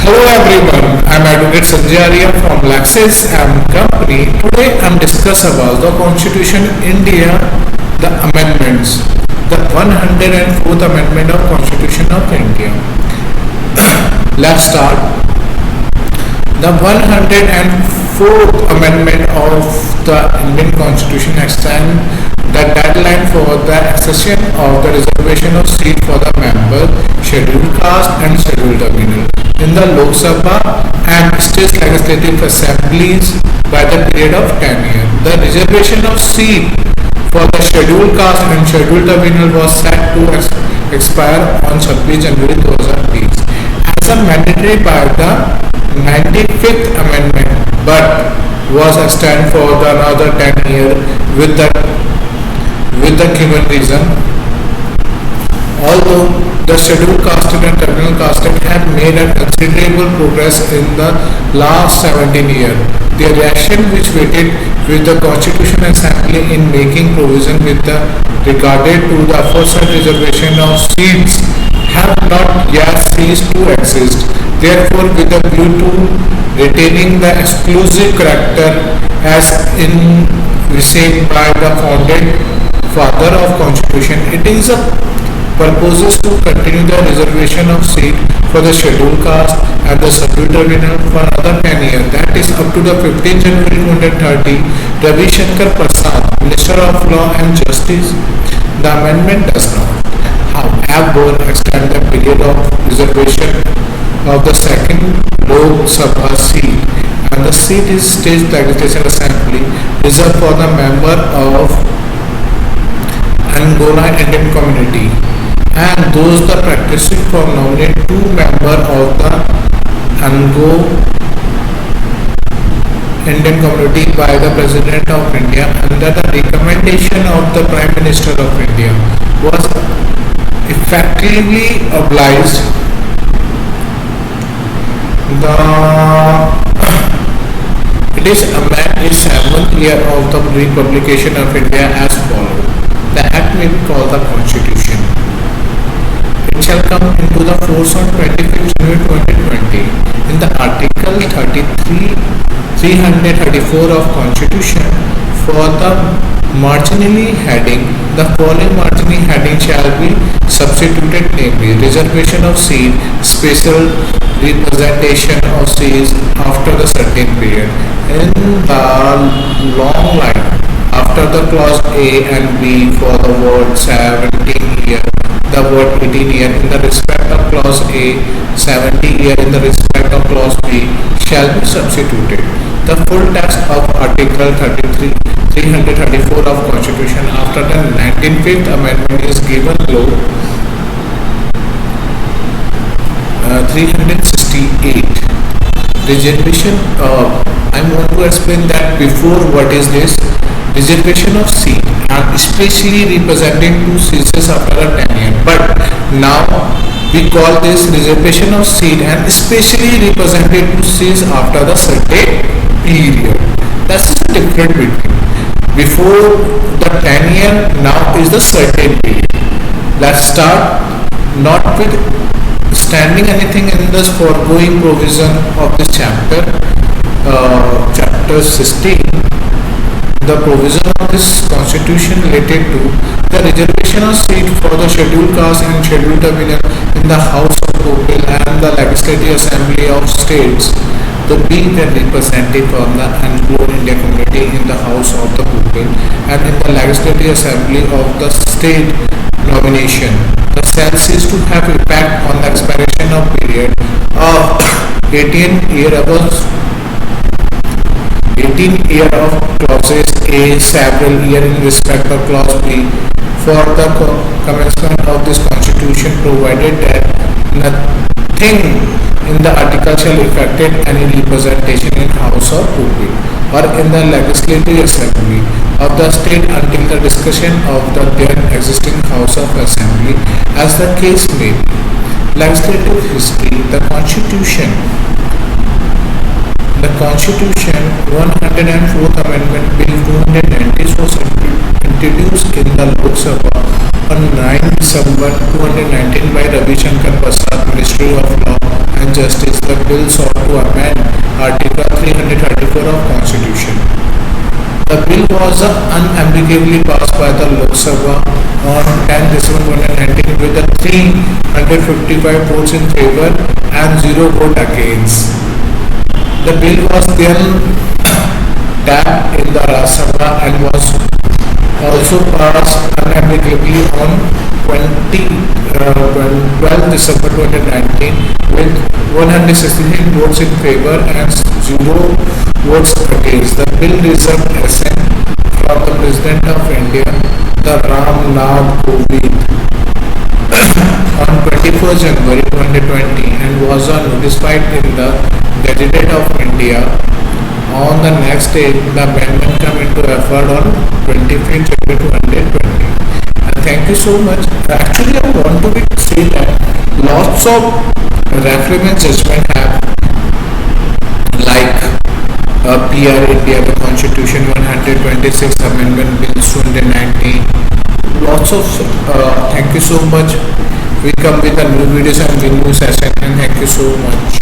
Hello everyone, I'm Advocate Sanjay Arya from Laxis and Company. Today I'm discuss about the Constitution India, the amendments, the 104th Amendment of Constitution of India. Let's start. The 104th Amendment of the Indian Constitution extends the deadline for the accession of the reservation of seat for the members, scheduled caste and scheduled tribunal in the Lok Sabha and state legislative assemblies by the period of 10 years. The reservation of seat for the scheduled caste and scheduled tribunal was set to expire on 26 January 2020 as a mandatory by the 95th Amendment, but was extended for another 10 years with the given reason. Although the scheduled caste and tribunal caste have made a considerable progress in the last 17 years, their reaction which waited with the Constitution Assembly in making provision with the regarded to the aforesaid reservation of seats have not yet ceased to exist. Therefore, with a view to retaining the exclusive character as in received by the founding father of Constitution, it is a proposes to continue the reservation of seat for the scheduled caste and the scheduled tribunal for another 10 years, that is up to the 15th January 2030. Ravi Shankar Prasad, Minister of Law and Justice, the amendment does not, however, extend the period of reservation of the second Lok Sabha seat, and the seat is state legislative assembly reserved for the member of Angola Indian community, and those that practicing for nominate two members of the Anglo Indian community by the President of India under the recommendation of the Prime Minister of India was effectively obliged. It is amended 7th year of the Republication of India as follows. The Act may be called the Constitution. It shall come into the force on 25th January 2020. In the Article 334 of Constitution, for the marginally heading, the following marginally heading shall be substituted, namely reservation of seat, special representation of seats after the certain period. In the long line, after the clause A and B for the word 17 year, the word 18 year in the respect of clause A, 70 year in the respect of clause B shall be substituted. The full text of Article 334 of Constitution after the 95th Amendment is given below. 368. Reservation. I want to explain that before what is this reservation of seat and especially representing two seats after a 10 year, but now we call this reservation of seat and especially represented two seats after the certain period. That's the difference between before the 10 year, now is the certain period. Let's start not with standing anything in this foregoing provision of this chapter, chapter 16. The provision of this constitution related to the reservation of seat for the scheduled caste and scheduled tribunal in the House of People and the Legislative Assembly of States, the being the representative from the Anglo-Indian community in the House of the People and in the Legislative Assembly of the state nomination. The cell ceased to have impact on the expiration of period of 18 year of clauses A, several year in respect of clause B for the commencement of this constitution, provided that nothing in the article shall affect any representation in House of People or in the Legislative Assembly of the state until the discussion of the then existing House of Assembly, as the case may be. Legislative history. The Constitution 104th Amendment Bill 290 was introduced in the Lok Sabha on 9 December 2019 by Ravi Shankar Prasad, Ministry of Law and Justice. The bill sought to amend Article 334 of Constitution. The bill was unambiguously passed by the Lok Sabha on 10 December 2019 with a 355 votes in favor and 0 vote against. The bill was then tabbed in the Rajya Sabha and was also passed unambiguously on 12 December 2019 with 163 votes in favor and 0 votes against. The bill received assent from the President of India, the Ram Nath Kovind, on 21st January 2020 and was notified in the Gazette of India. On the next day, the amendment came into effect on 25th January 2020. And thank you so much. Actually, I want to say that lots of referendum judgment have, like PR India, the Constitution 126 Amendment Bill 2019. Lots of thank you so much. We come with a new videos and new session, and thank you so much.